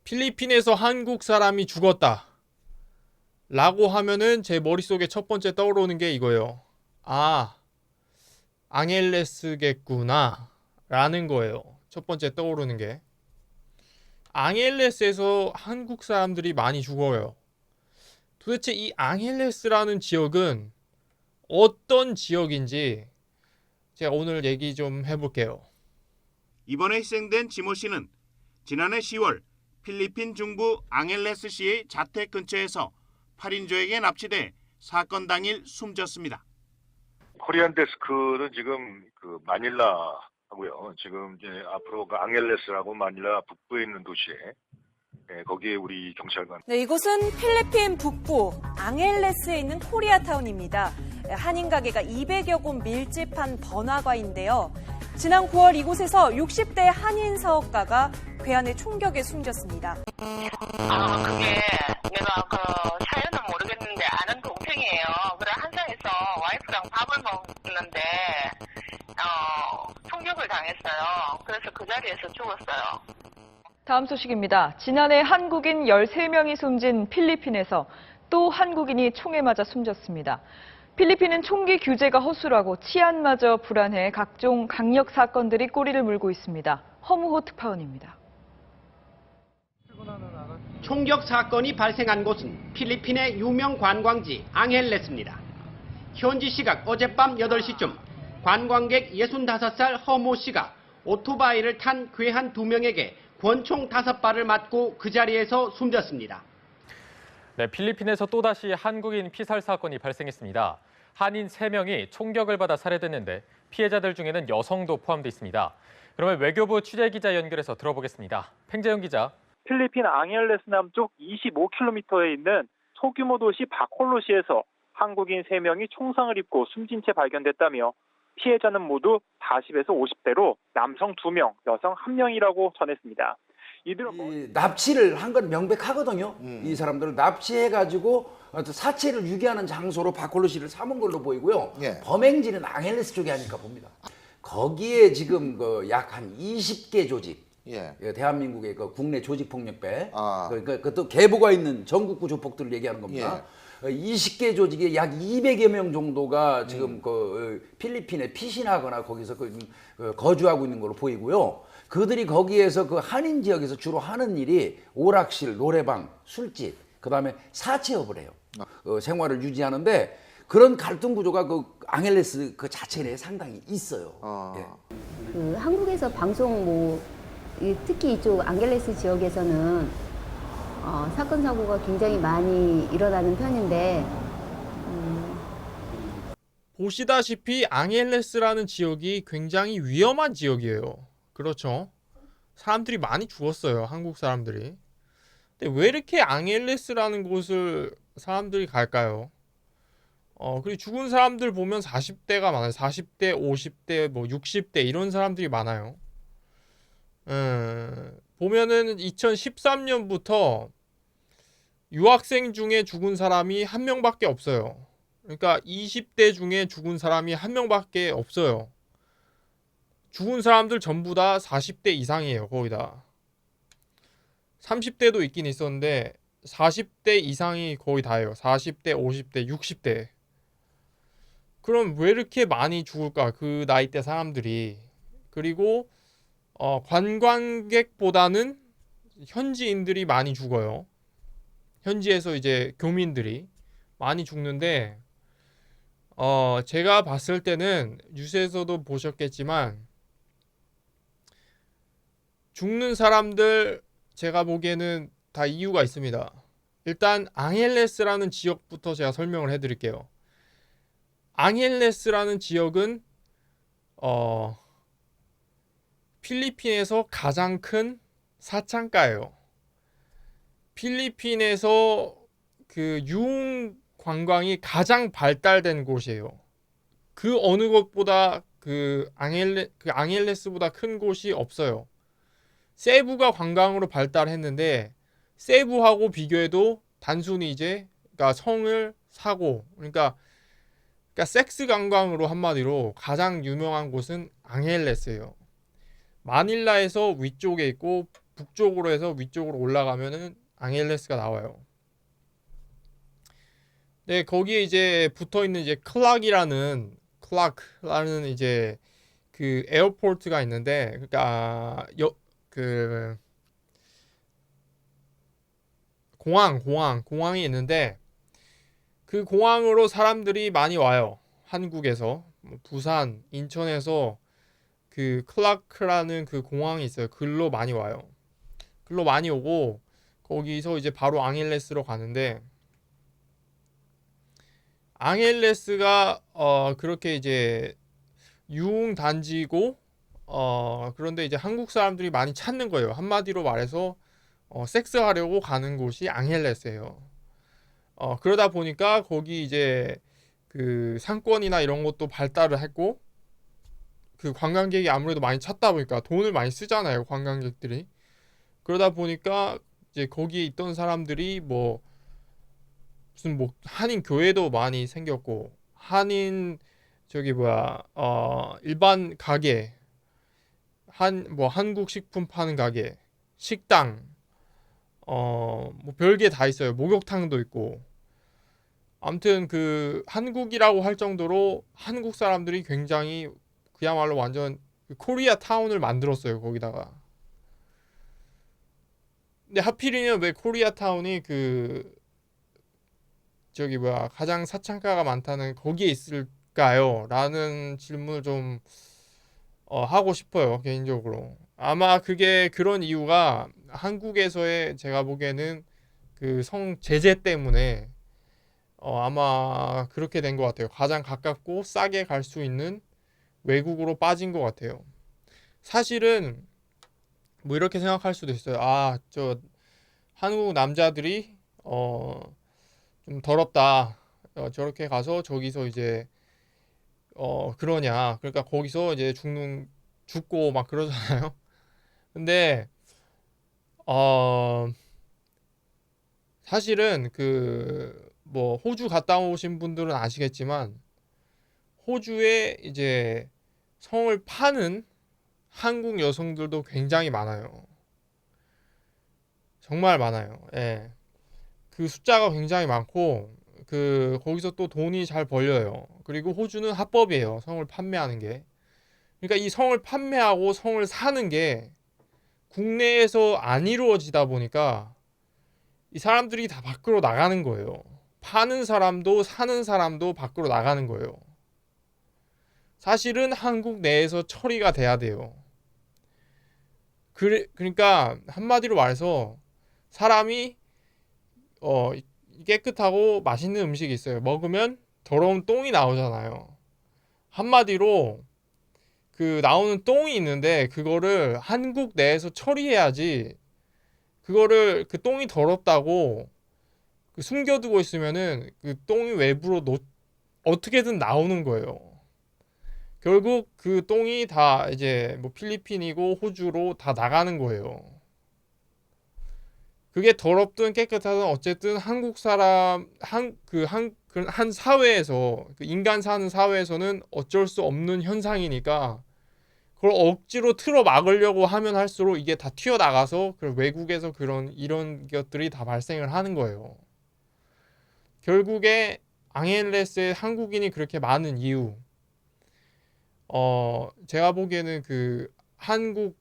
필리핀에서 한국 사람이 죽었다 라고 하면은 제 머릿속에 첫 번째 떠오르는 게 이거예요. 아, 앙헬레스겠구나 라는 거예요. 첫 번째 떠오르는 게. 앙헬레스에서 한국 사람들이 많이 죽어요. 도대체 이 앙헬레스라는 지역은 어떤 지역인지 제가 오늘 얘기 좀 해볼게요. 이번에 희생된 지모 씨는 지난해 10월 필리핀 중부 앙헬레스시의 자택 근처에서 8인조에게 납치돼 사건 당일 숨졌습니다. 코리안 데스크는 지금 그 마닐라 하고요. 지금 이제 앞으로 그 앙헬레스라고 마닐라 북부에 있는 도시에 거기에 우리 경찰관. 네, 이곳은 필리핀 북부 앙헬레스에 있는 코리아타운입니다. 한인 가게가 200여 곳 밀집한 번화가인데요. 지난 9월 이곳에서 60대 한인 사업가가 괴한의 총격에 숨졌습니다. 그게 내가 그 사연은 모르겠는데 아는 동생이에요. 그래 한상에서 와이프랑 밥을 먹는데 총격을 당했어요. 그래서 그 자리에서 죽었어요. 다음 소식입니다. 지난해 한국인 13명이 숨진 필리핀에서 또 한국인이 총에 맞아 숨졌습니다. 필리핀은 총기 규제가 허술하고 치안마저 불안해 각종 강력 사건들이 꼬리를 물고 있습니다. 허무호 특파원입니다. 총격 사건이 발생한 곳은 필리핀의 유명 관광지 앙헬레스입니다. 현지 시각 어젯밤 8시쯤 관광객 65살 허모 씨가 오토바이를 탄 괴한 2명에게 권총 5발을 맞고 그 자리에서 숨졌습니다. 네, 필리핀에서 또다시 한국인 피살 사건이 발생했습니다. 한인 3명이 총격을 받아 살해됐는데 피해자들 중에는 여성도 포함돼 있습니다. 그러면 외교부 취재기자 연결해서 들어보겠습니다. 팽재영 기자. 필리핀 앙헬레스 남쪽 25km에 있는 소규모 도시 바콜로시에서 한국인 3명이 총상을 입고 숨진 채 발견됐다며 피해자는 모두 40에서 50대로 남성 2명, 여성 1명이라고 전했습니다. 이 납치를 한 건 명백하거든요. 이 사람들을 납치해가지고 사체를 유기하는 장소로 바콜로시를 삼은 걸로 보이고요. 예. 범행지는 앙헬레스 쪽이 아닐까 봅니다. 거기에 지금 그 약 한 20개 조직, 예. 대한민국의 그 국내 조직폭력배, 아. 그것도 계보가 있는 전국구 조폭들을 얘기하는 겁니다. 20개 조직에 약 200여 명 정도가 지금 그 필리핀에 피신하거나 거기서 거주하고 있는 걸로 보이고요. 그들이 거기에서 그 한인 지역에서 주로 하는 일이 오락실, 노래방, 술집, 그다음에 사채업을 해요. 생활을 유지하는데 그런 갈등 구조가 그 앙헬레스 그 자체 내에 상당히 있어요. 예. 그 한국에서 방송 특히 이쪽 앙헬레스 지역에서는 사건 사고가 굉장히 많이 일어나는 편인데 보시다시피 앙헬레스라는 지역이 굉장히 위험한 지역이에요. 그렇죠. 사람들이 많이 죽었어요. 한국 사람들이. 근데 왜 이렇게 앙헬레스라는 곳을 사람들이 갈까요? 그리고 죽은 사람들 보면 40대가 많아요. 40대, 50대, 60대 이런 사람들이 많아요. 보면은 2013년부터 유학생 중에 죽은 사람이 1명밖에 없어요. 그러니까 20대 중에 죽은 사람이 1명밖에 없어요. 죽은 사람들 전부 다 40대 이상이에요. 거의 다. 30대도 있긴 있었는데 40대 이상이 거의 다예요. 40대, 50대, 60대. 그럼 왜 이렇게 많이 죽을까? 그 나이대 사람들이. 그리고 관광객보다는 현지인들이 많이 죽어요. 현지에서 이제 교민들이 많이 죽는데 제가 봤을 때는 뉴스에서도 보셨겠지만 죽는 사람들 제가 보기에는 다 이유가 있습니다. 일단 앙헬레스라는 지역부터 제가 설명을 해드릴게요. 앙헬레스라는 지역은 필리핀에서 가장 큰 사창가예요. 필리핀에서 그 유흥 관광이 가장 발달된 곳이에요. 그 어느 곳보다 그 앙헬레스보다 큰 곳이 없어요. 세부가 관광으로 발달했는데 세부하고 비교해도 단순히 이제 그러니까 성을 사고 그러니까 섹스 관광으로 한마디로 가장 유명한 곳은 앙헬레스예요. 마닐라에서 위쪽에 있고 북쪽으로 해서 위쪽으로 올라가면은 앙헬레스가 나와요. 네, 거기에 이제 붙어 있는 이제 클락이라는 이제 그 에어포트가 있는데, 그러니까 그 공항이 있는데, 그 공항으로 사람들이 많이 와요. 한국에서 뭐 부산, 인천에서 그 클라크라는 그 공항이 있어요. 글로 많이 와요. 글로 많이 오고 거기서 이제 바로 앙헬레스로 가는데, 앙헬레스가 그렇게 이제 유흥 단지고 그런데 이제 한국 사람들이 많이 찾는 거예요. 한마디로 말해서 섹스하려고 가는 곳이 앙헬레스예요. 그러다 보니까 거기 이제 그 상권이나 이런 것도 발달을 했고, 그 관광객이 아무래도 많이 찾다 보니까 돈을 많이 쓰잖아요, 관광객들이. 그러다 보니까 이제 거기에 있던 사람들이 뭐 무슨 뭐 한인 교회도 많이 생겼고, 한인 저기 뭐야 일반 가게, 뭐 한국 식품 파는 가게, 식당, 뭐 별게 다 있어요. 목욕탕도 있고. 아무튼 그 한국이라고 할 정도로 한국 사람들이 굉장히 그야말로 완전 코리아 타운을 만들었어요, 거기다가. 근데 하필이면 왜 코리아 타운이 그 저기 뭐야 가장 사창가가 많다는 거기에 있을까요? 라는 질문을 좀 하고 싶어요, 개인적으로. 아마 그게 그런 이유가 한국에서의 제가 보기에는 그 성 제재 때문에 아마 그렇게 된 것 같아요. 가장 가깝고 싸게 갈 수 있는 외국으로 빠진 것 같아요. 사실은 뭐 이렇게 생각할 수도 있어요. 아, 저 한국 남자들이 좀 더럽다. 저렇게 가서 저기서 이제 그러냐. 그러니까 거기서 이제 죽고 막 그러잖아요. 근데 사실은 그 뭐 호주 갔다 오신 분들은 아시겠지만, 호주에 이제 성을 파는 한국 여성들도 굉장히 많아요. 정말 많아요. 예. 그 숫자가 굉장히 많고, 그 거기서 또 돈이 잘 벌려요. 그리고 호주는 합법이에요, 성을 판매하는 게. 그러니까 이 성을 판매하고 성을 사는 게 국내에서 안 이루어지다 보니까 이 사람들이 다 밖으로 나가는 거예요. 파는 사람도 사는 사람도 밖으로 나가는 거예요. 사실은 한국 내에서 처리가 돼야 돼요. 그러니까 한마디로 말해서 사람이 깨끗하고 맛있는 음식이 있어요. 먹으면 더러운 똥이 나오잖아요. 한마디로 그 나오는 똥이 있는데 그거를 한국 내에서 처리해야지, 그거를 그 똥이 더럽다고 그 숨겨두고 있으면은 그 똥이 외부로 어떻게든 나오는 거예요. 결국 그 똥이 다 이제 뭐 필리핀이고 호주로 다 나가는 거예요. 그게 더럽든 깨끗하든 어쨌든 한국 사람 한 사회에서, 그 인간 사는 사회에서는 어쩔 수 없는 현상이니까 그걸 억지로 틀어 막으려고 하면 할수록 이게 다 튀어나가서 그 외국에서 이런 것들이 다 발생을 하는 거예요. 결국에 앙헬레스에 한국인이 그렇게 많은 이유, 제가 보기에는 그 한국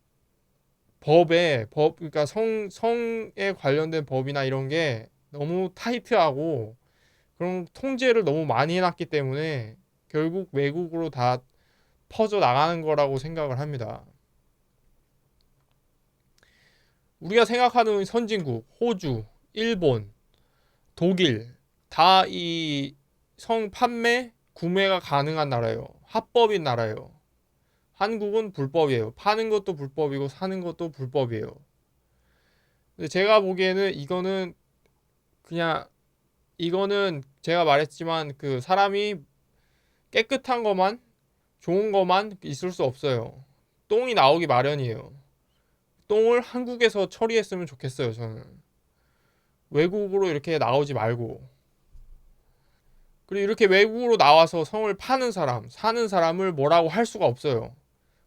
그러니까 성에 관련된 법이나 이런 게 너무 타이트하고 그런 통제를 너무 많이 해놨기 때문에 결국 외국으로 다 퍼져 나가는 거라고 생각을 합니다. 우리가 생각하는 선진국, 호주, 일본, 독일 다 이 성 판매, 구매가 가능한 나라예요. 합법인 나라예요. 한국은 불법이에요. 파는 것도 불법이고 사는 것도 불법이에요. 근데 제가 보기에는 이거는 제가 말했지만 그 사람이 깨끗한 것만, 좋은 것만 있을 수 없어요. 똥이 나오기 마련이에요. 똥을 한국에서 처리했으면 좋겠어요, 저는. 외국으로 이렇게 나오지 말고. 그리고 이렇게 외국으로 나와서 성을 파는 사람, 사는 사람을 뭐라고 할 수가 없어요.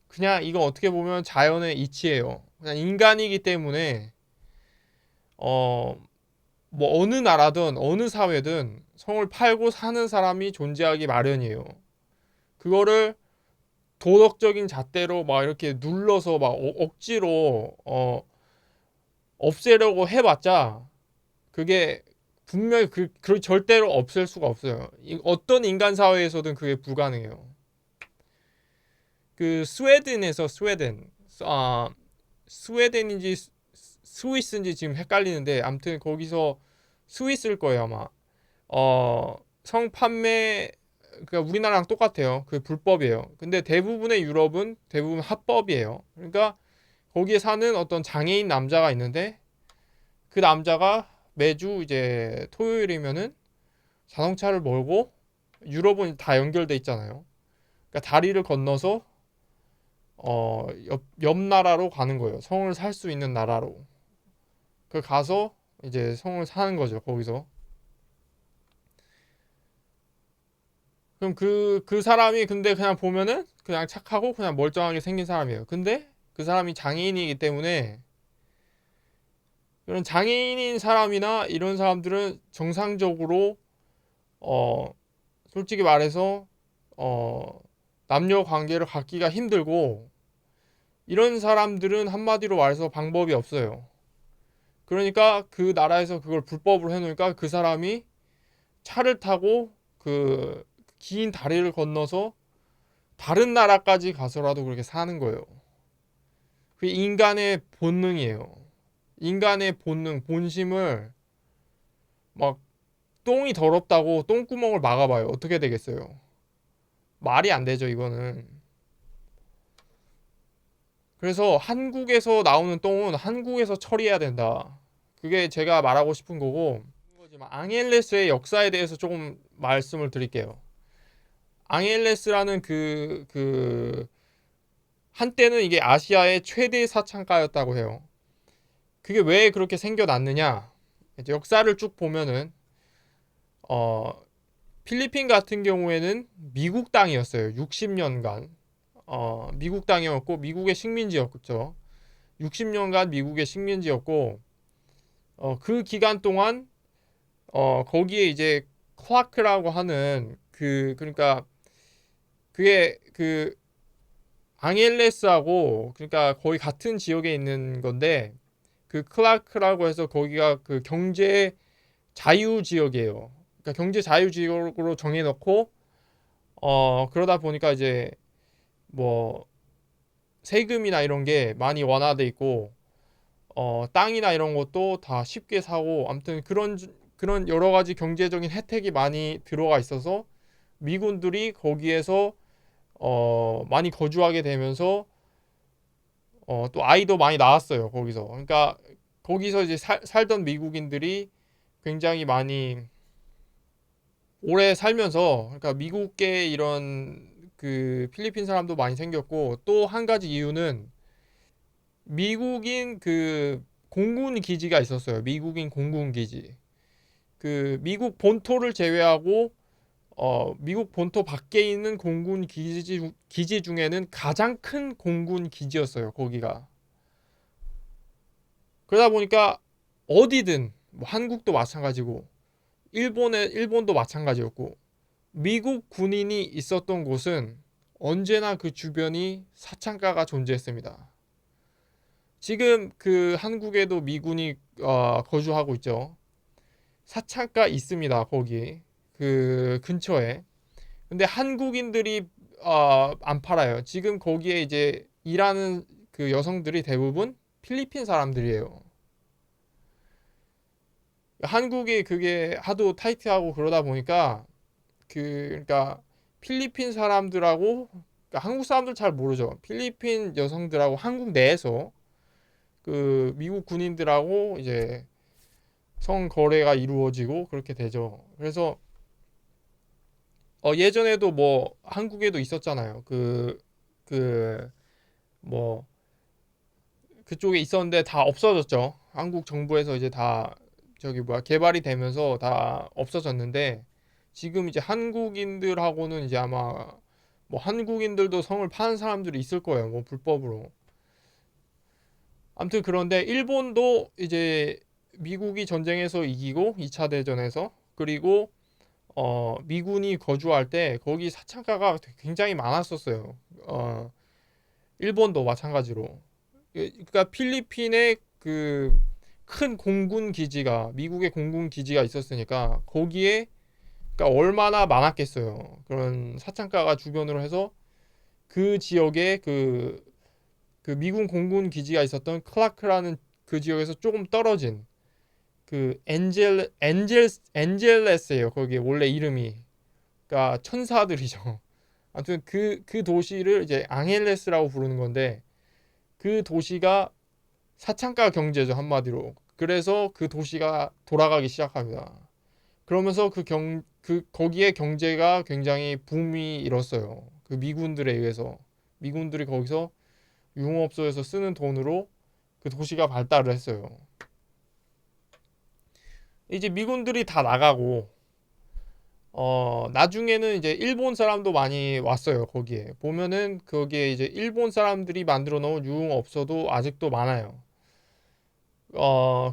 그냥 이건 어떻게 보면 자연의 이치예요. 그냥 인간이기 때문에 뭐 어느 나라든 어느 사회든 성을 팔고 사는 사람이 존재하기 마련이에요. 그거를 도덕적인 잣대로 막 이렇게 눌러서 막 억지로 없애려고 해봤자 그게 분명히 그 절대로 없앨 수가 없어요. 어떤 인간 사회에서든 그게 불가능해요. 그 스웨덴인지 스위스인지 지금 헷갈리는데 아무튼 거기서 스위스일 거예요 아마. 성판매 그러니까 우리나라랑 똑같아요. 그게 불법이에요. 근데 대부분의 유럽은 대부분 합법이에요. 그러니까 거기에 사는 어떤 장애인 남자가 있는데 그 남자가 매주 이제 토요일이면은 자동차를 몰고 유럽은 다 연결돼 있잖아요. 그러니까 다리를 건너서 옆 나라로 가는 거예요. 성을 살 수 있는 나라로. 그 가서 이제 성을 사는 거죠. 거기서. 그럼 그 사람이 근데 그냥 보면은 그냥 착하고 그냥 멀쩡하게 생긴 사람이에요. 근데 그 사람이 장애인이기 때문에 이런 장애인인 사람이나 이런 사람들은 정상적으로 솔직히 말해서 남녀 관계를 갖기가 힘들고 이런 사람들은 한마디로 말해서 방법이 없어요. 그러니까 그 나라에서 그걸 불법으로 해놓으니까 그 사람이 차를 타고 그 긴 다리를 건너서 다른 나라까지 가서라도 그렇게 사는 거예요. 그게 인간의 본능이에요. 인간의 본능, 본심을 막 똥이 더럽다고 똥구멍을 막아봐요. 어떻게 되겠어요? 말이 안 되죠, 이거는. 그래서 한국에서 나오는 똥은 한국에서 처리해야 된다. 그게 제가 말하고 싶은 거고, 앙헬레스의 역사에 대해서 조금 말씀을 드릴게요. 앙헬레스라는 한때는 이게 아시아의 최대 사창가였다고 해요. 그게 왜 그렇게 생겨났느냐? 이제 역사를 쭉 보면은 필리핀 같은 경우에는 미국 땅이었어요. 60년간 미국 땅이었고 미국의 식민지였죠. 60년간 미국의 식민지였고 그 기간 동안 거기에 이제 클라크라고 하는 그러니까 그게 앙헬레스하고 그러니까 거의 같은 지역에 있는 건데 그 클라크라고 해서 거기가 그 경제 자유 지역이에요. 그러니까 경제 자유 지역으로 정해놓고 그러다 보니까 이제 뭐 세금이나 이런 게 많이 완화돼 있고 땅이나 이런 것도 다 쉽게 사고 아무튼 그런 여러 가지 경제적인 혜택이 많이 들어가 있어서 미군들이 거기에서 많이 거주하게 되면서 또 아이도 많이 낳았어요. 거기서. 그러니까 거기서 이제 살던 미국인들이 굉장히 많이 오래 살면서 그러니까 미국계 이런 그 필리핀 사람도 많이 생겼고 또 한 가지 이유는 미국인 그 공군 기지가 있었어요. 미국인 공군 기지. 그 미국 본토를 제외하고 미국 본토 밖에 있는 공군 기지 중에는 가장 큰 공군 기지였어요. 거기가. 그러다 보니까 어디든 뭐 한국도 마찬가지고 일본도 마찬가지였고 미국 군인이 있었던 곳은 언제나 그 주변이 사창가가 존재했습니다. 지금 그 한국에도 미군이 거주하고 있죠. 사창가 있습니다. 거기 그 근처에. 근데 한국인들이 안 팔아요. 지금 거기에 이제 일하는 그 여성들이 대부분 필리핀 사람들이에요. 한국이 그게 하도 타이트하고 그러다 보니까 그러니까 필리핀 사람들하고 그러니까 한국 사람들 잘 모르죠. 필리핀 여성들하고 한국 내에서 그 미국 군인들하고 이제 성거래가 이루어지고 그렇게 되죠. 그래서 예전에도 뭐 한국에도 있었잖아요. 뭐 그쪽에 있었는데 다 없어졌죠. 한국 정부에서 이제 다 개발이 되면서 다 없어졌는데 지금 이제 한국인들하고는 이제 아마 뭐 한국인들도 성을 파는 사람들이 있을 거예요. 뭐 불법으로. 아무튼 그런데 일본도 이제 미국이 전쟁에서 이기고 2차 대전에서 그리고 미군이 거주할 때 거기 사창가가 굉장히 많았었어요. 일본도 마찬가지로. 그러니까 필리핀에 그 큰 공군 기지가 미국의 공군 기지가 있었으니까 거기에 그러니까 얼마나 많았겠어요. 그런 사창가가 주변으로 해서 그 지역에 그 미군 공군 기지가 있었던 클라크라는 그 지역에서 조금 떨어진 그 엔젤레스예요. 거기에 원래 이름이. 그러니까 천사들이죠. 아무튼 그 도시를 이제 앙헬레스라고 부르는 건데 그 도시가 사창가 경제죠, 한마디로. 그래서 그 도시가 돌아가기 시작합니다. 그러면서 거기에 경제가 굉장히 붐이 일었어요. 그 미군들에 의해서. 미군들이 거기서 유흥업소에서 쓰는 돈으로 그 도시가 발달을 했어요. 이제 미군들이 다 나가고 나중에는 이제 일본 사람도 많이 왔어요. 거기에 보면은 거기에 이제 일본 사람들이 만들어 놓은 유흥업소도 아직도 많아요.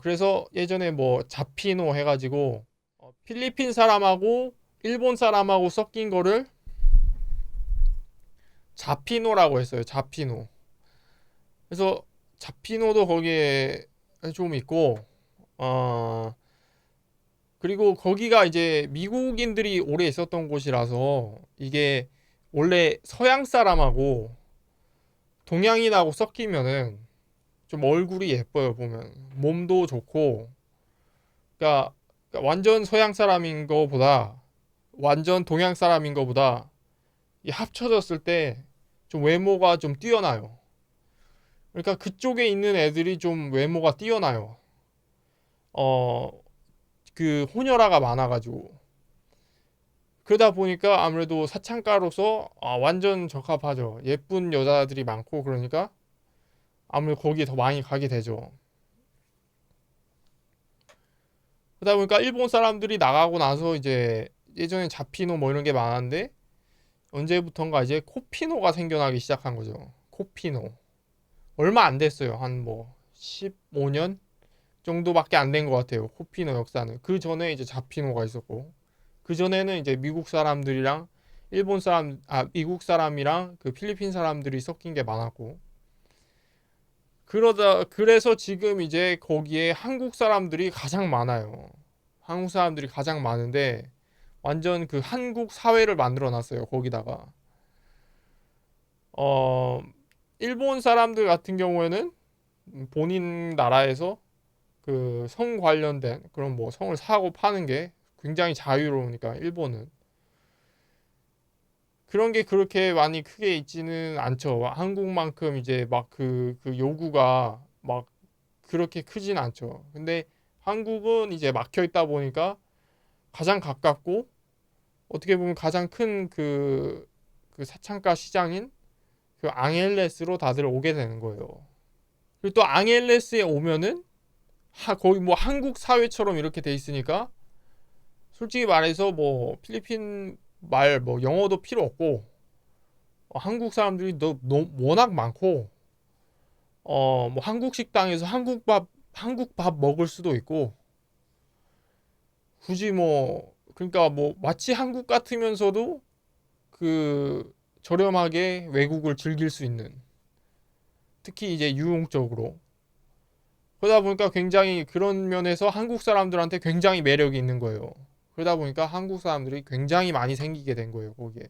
그래서 예전에 뭐 자피노 해가지고 필리핀 사람하고 일본 사람하고 섞인 거를 자피노라고 했어요. 자피노. 그래서 자피노도 거기에 좀 있고 그리고 거기가 이제 미국인들이 오래 있었던 곳이라서 이게 원래 서양 사람하고 동양인하고 섞이면은 좀 얼굴이 예뻐요. 보면 몸도 좋고 그러니까 완전 서양 사람인 거보다 완전 동양 사람인 거보다 이 합쳐졌을 때 좀 외모가 좀 뛰어나요. 그러니까 그쪽에 있는 애들이 좀 외모가 뛰어나요. 그 호녀라가 많아가지고 그러다 보니까 아무래도 사창가로서 완전 적합하죠. 예쁜 여자들이 많고 그러니까 아무래도 거기에 더 많이 가게 되죠. 그러다 보니까 일본 사람들이 나가고 나서 이제 예전에 자피노 뭐 이런 게 많았는데 언제부턴가 이제 코피노가 생겨나기 시작한 거죠. 코피노. 얼마 안 됐어요. 한 뭐 15년 정도밖에 안 된 것 같아요. 코피노 역사는. 그 전에 이제 자피노가 있었고 그 전에는 이제 미국 사람들이랑 미국 사람이랑 그 필리핀 사람들이 섞인 게 많았고 그래서 지금 이제 거기에 한국 사람들이 가장 많아요. 한국 사람들이 가장 많은데 완전 그 한국 사회를 만들어 놨어요. 거기다가 일본 사람들 같은 경우에는 본인 나라에서 그 성 관련된 그런 뭐 성을 사고 파는 게 굉장히 자유로우니까 일본은 그런 게 그렇게 많이 크게 있지는 않죠. 한국만큼 이제 막 그 요구가 막 그렇게 크진 않죠. 근데 한국은 이제 막혀 있다 보니까 가장 가깝고 어떻게 보면 가장 큰 그 사창가 시장인 그 앙헬레스로 다들 오게 되는 거예요. 그리고 또 앙헬레스에 오면은 거의 뭐 한국 사회처럼 이렇게 돼 있으니까 솔직히 말해서 뭐 필리핀 말 뭐 영어도 필요 없고 한국 사람들이 워낙 많고 뭐 한국 식당에서 한국 밥 먹을 수도 있고 굳이 뭐 그러니까 뭐 마치 한국 같으면서도 그 저렴하게 외국을 즐길 수 있는 특히 이제 유흥적으로 그러다 보니까 굉장히 그런 면에서 한국 사람들한테 굉장히 매력이 있는 거예요. 그러다 보니까 한국 사람들이 굉장히 많이 생기게 된 거예요, 거기에.